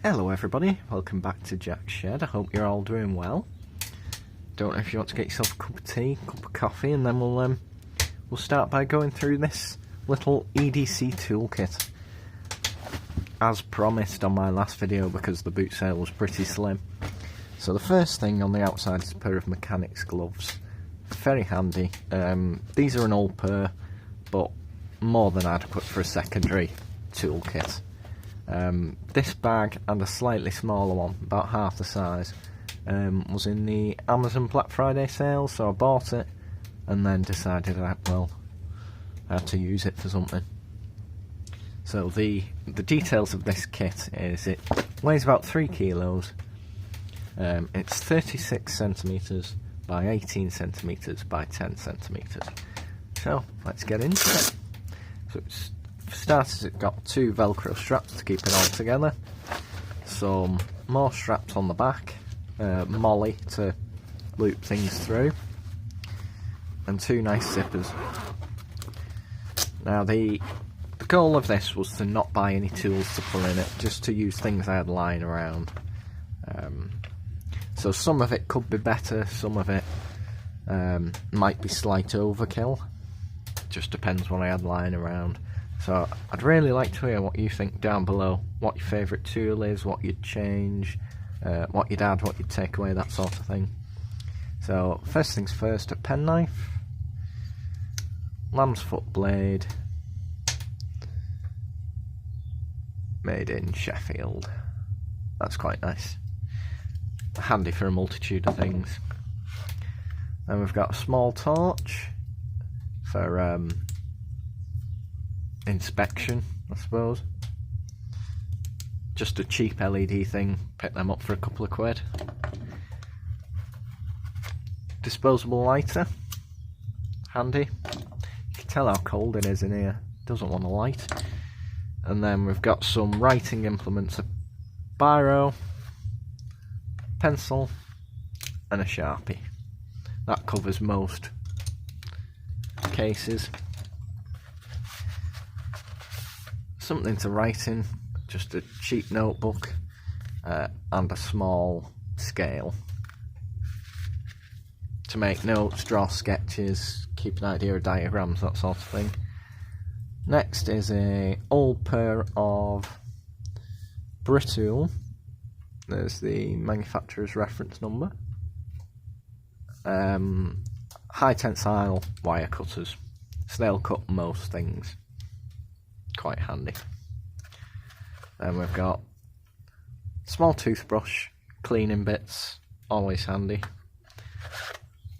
Hello everybody, welcome back to Jack's Shed. I hope you're all doing well. Don't know if you want to get yourself a cup of tea, cup of coffee, and then we'll start by going through this little EDC toolkit. As promised on my last video, because the boot sale was pretty slim. So the first thing on the outside is a pair of mechanics gloves. Very handy. These are an old pair, but more than adequate for a secondary toolkit. This bag and a slightly smaller one, about half the size, was in the Amazon Black Friday sale, so I bought it and then decided I had to use it for something. So the details of this kit is it weighs about 3 kilos, it's 36 centimetres by 18 centimetres by 10 centimetres. So let's get into it. So for starters, it's got 2 Velcro straps to keep it all together, some more straps on the back, molly to loop things through, and 2 nice zippers. Now the goal of this was to not buy any tools to put in it, just to use things I had lying around. So some of it could be better, some of it might be slight overkill, just depends what I had lying around. So I'd really like to hear what you think down below, what your favourite tool is, what you'd change, what you'd add, what you'd take away, that sort of thing. So first things first, a penknife, lamb's foot blade, made in Sheffield. That's quite nice, handy for a multitude of things. Then we've got a small torch for inspection, I suppose. Just a cheap LED thing, pick them up for a couple of quid. Disposable lighter, handy. You can tell how cold it is in here, doesn't want a light. And then we've got some writing implements, a biro, pencil and a Sharpie. That covers most cases. Something to write in, just a cheap notebook, and a small scale to make notes, draw sketches, keep an idea of diagrams, that sort of thing. Next is a old pair of Britool. There's the manufacturer's reference number. High tensile wire cutters, so they'll cut most things. Quite handy. Then we've got small toothbrush, cleaning bits, always handy,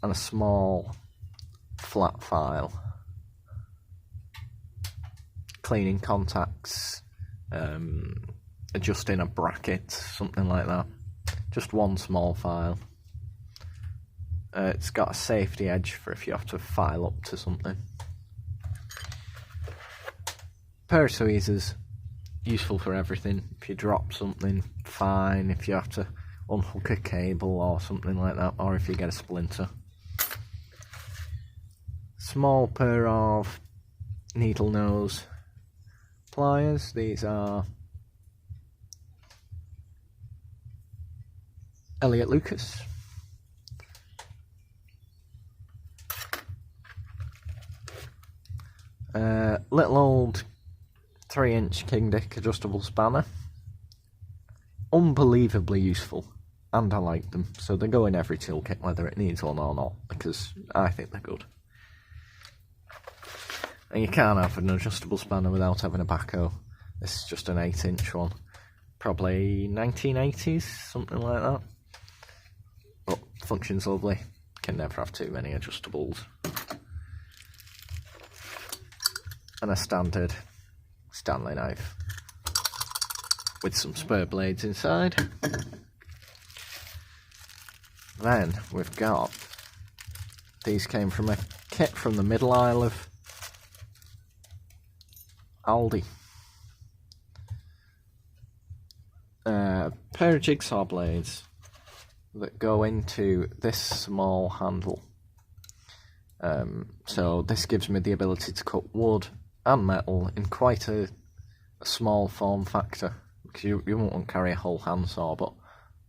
and a small flat file, cleaning contacts, adjusting a bracket, something like that. Just one small file. It's got a safety edge for if you have to file up to something. Pair of tweezers, useful for everything. If you drop something, fine. If you have to unhook a cable or something like that, or if you get a splinter. Small pair of needle nose pliers. These are Elliot Lucas. Little old 3-inch King Dick adjustable spanner. Unbelievably useful, and I like them, so they go in every toolkit whether it needs one or not, because I think they're good. And you can't have an adjustable spanner without having a backhoe. This is just an 8-inch one, probably 1980s, something like that, but functions lovely. Can never have too many adjustables. And a standard Stanley knife with some spur blades inside. Then we've got, these came from a kit from the middle aisle of Aldi. A pair of jigsaw blades that go into this small handle. So this gives me the ability to cut wood and metal in quite a small form factor, because you won't want to carry a whole handsaw, but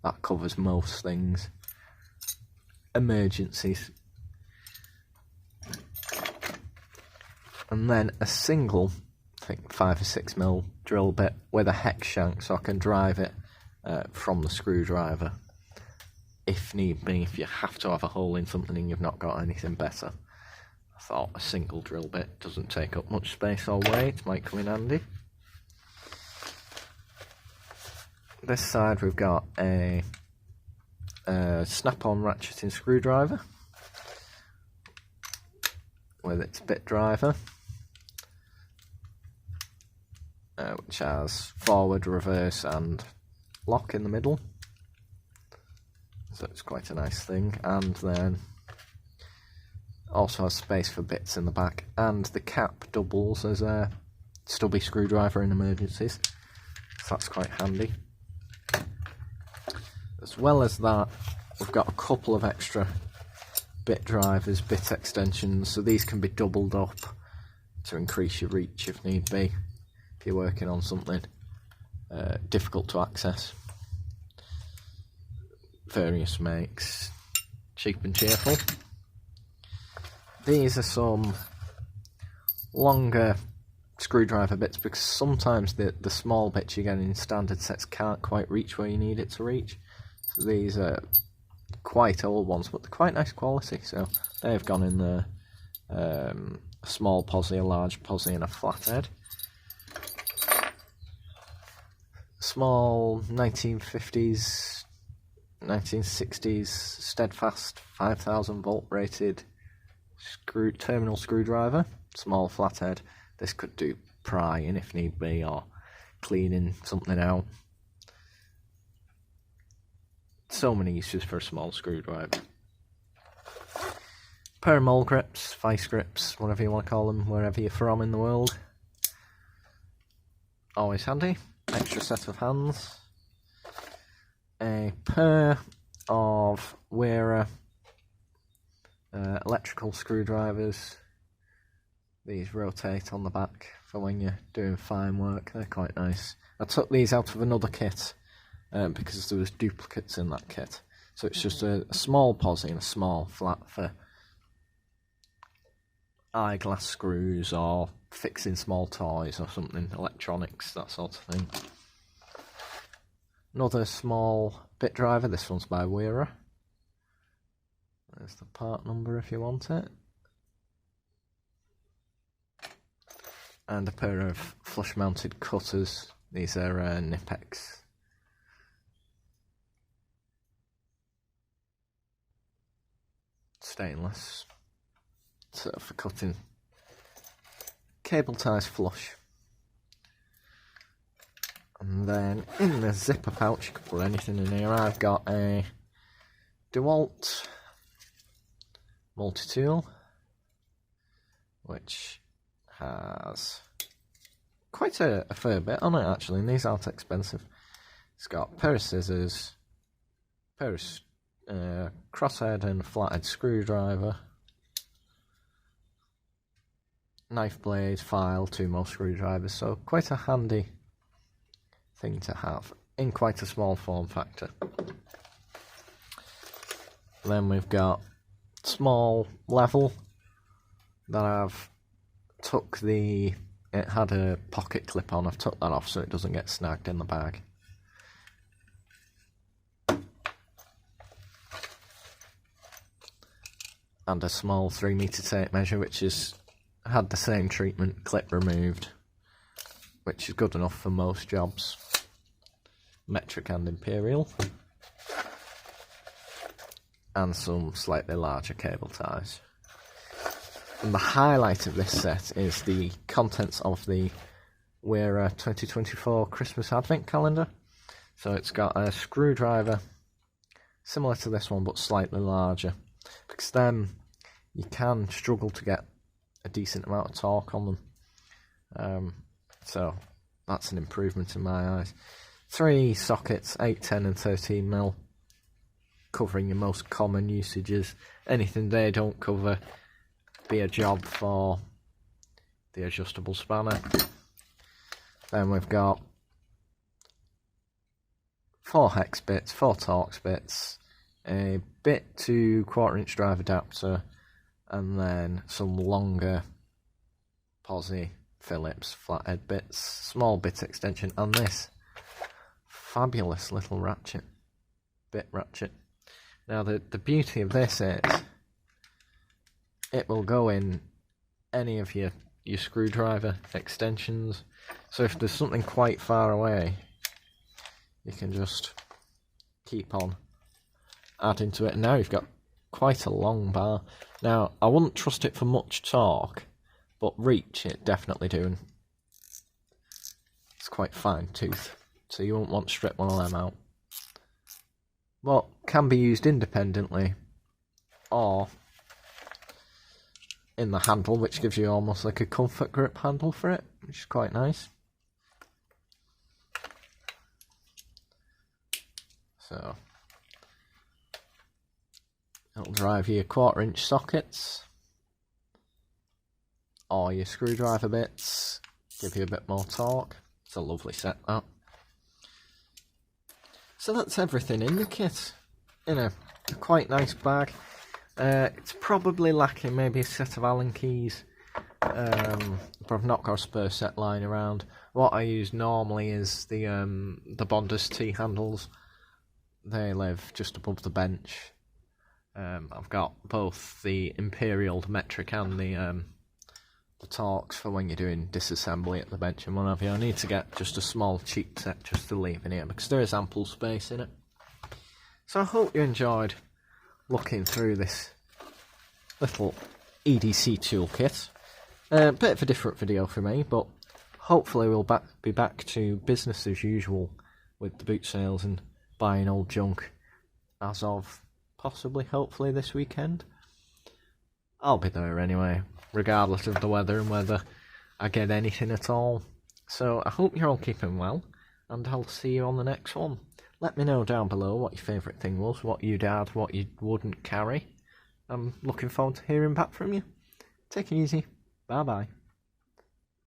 that covers most things. Emergencies. And then a single, I think 5 or 6mm drill bit with a hex shank, so I can drive it from the screwdriver if need be, if you have to have a hole in something and you've not got anything better. I thought a single drill bit doesn't take up much space or weight, might come in handy. This side we've got a snap-on ratcheting screwdriver with its bit driver, which has forward, reverse and lock in the middle, so it's quite a nice thing. And then also has space for bits in the back, and the cap doubles as a stubby screwdriver in emergencies, so that's quite handy. As well as that, we've got a couple of extra bit drivers, bit extensions, so these can be doubled up to increase your reach if need be, if you're working on something difficult to access. Various makes, cheap and cheerful. These are some longer screwdriver bits, because sometimes the small bits you get in standard sets can't quite reach where you need it to reach. So these are quite old ones, but they're quite nice quality, so they've gone in there. A small posi, a large posi and a flathead. Small 1950s, 1960s steadfast 5000 volt rated terminal screwdriver, small flathead. This could do prying if need be, or cleaning something out. So many uses for a small screwdriver. Pair of mole grips, vice grips, whatever you want to call them, wherever you're from in the world. Always handy. Extra set of hands. A pair of Wera electrical screwdrivers. These rotate on the back for when you're doing fine work. They're quite nice. I took these out of another kit because there was duplicates in that kit. So it's just a small posi and a small flat for eyeglass screws or fixing small toys or something, electronics, that sort of thing. Another small bit driver, this one's by Wera. There's the part number if you want it. And a pair of flush mounted cutters, these are Nipex. Stainless, so for cutting cable ties flush. And then in the zipper pouch, you can put anything in here. I've got a DeWalt multi-tool, which has quite a fair bit on it actually, and these aren't expensive. It's got a pair of scissors, pair of crosshead and flathead screwdriver, knife blade, file, 2 more screwdrivers, so quite a handy thing to have in quite a small form factor. Then we've got small level that I've took it had a pocket clip on, I've took that off so it doesn't get snagged in the bag. And a small 3-metre tape measure, which has had the same treatment, clip removed, which is good enough for most jobs. Metric and imperial. And some slightly larger cable ties. And the highlight of this set is the contents of the Wera 2024 Christmas Advent Calendar. So it's got a screwdriver similar to this one but slightly larger, because then you can struggle to get a decent amount of torque on them. So that's an improvement in my eyes. 3 sockets, 8, 10 and 13mm, covering your most common usages. Anything they don't cover, be a job for the adjustable spanner. Then we've got 4 hex bits, 4 Torx bits, a bit to 1/4 inch drive adapter, and then some longer Posi Phillips flathead bits, small bit extension, and this fabulous little ratchet, bit ratchet. Now the beauty of this is it will go in any of your screwdriver extensions, so if there's something quite far away, you can just keep on adding to it. And now you've got quite a long bar. Now I wouldn't trust it for much torque, but reach it definitely doing. It's quite fine tooth, so you won't want to strip one of them out. But can be used independently or in the handle, which gives you almost like a comfort grip handle for it, which is quite nice. So it'll drive your 1/4 inch sockets or your screwdriver bits, give you a bit more torque. It's a lovely set, that. So that's everything in the kit, in a quite nice bag. It's probably lacking maybe a set of Allen keys, but I've not got a spare set lying around. What I use normally is the Bonders T-handles. They live just above the bench. I've got both the Imperial metric and the Torx for when you're doing disassembly at the bench and what have you. I need to get just a small cheap set just to leave in here because there is ample space in it. So I hope you enjoyed looking through this little EDC toolkit. A bit of a different video for me, but hopefully we'll be back to business as usual with the boot sales and buying old junk as of possibly, hopefully, this weekend. I'll be there anyway, regardless of the weather and whether I get anything at all. So I hope you're all keeping well, and I'll see you on the next one. Let me know down below what your favourite thing was, what you'd add, what you wouldn't carry. I'm looking forward to hearing back from you. Take it easy. Bye bye.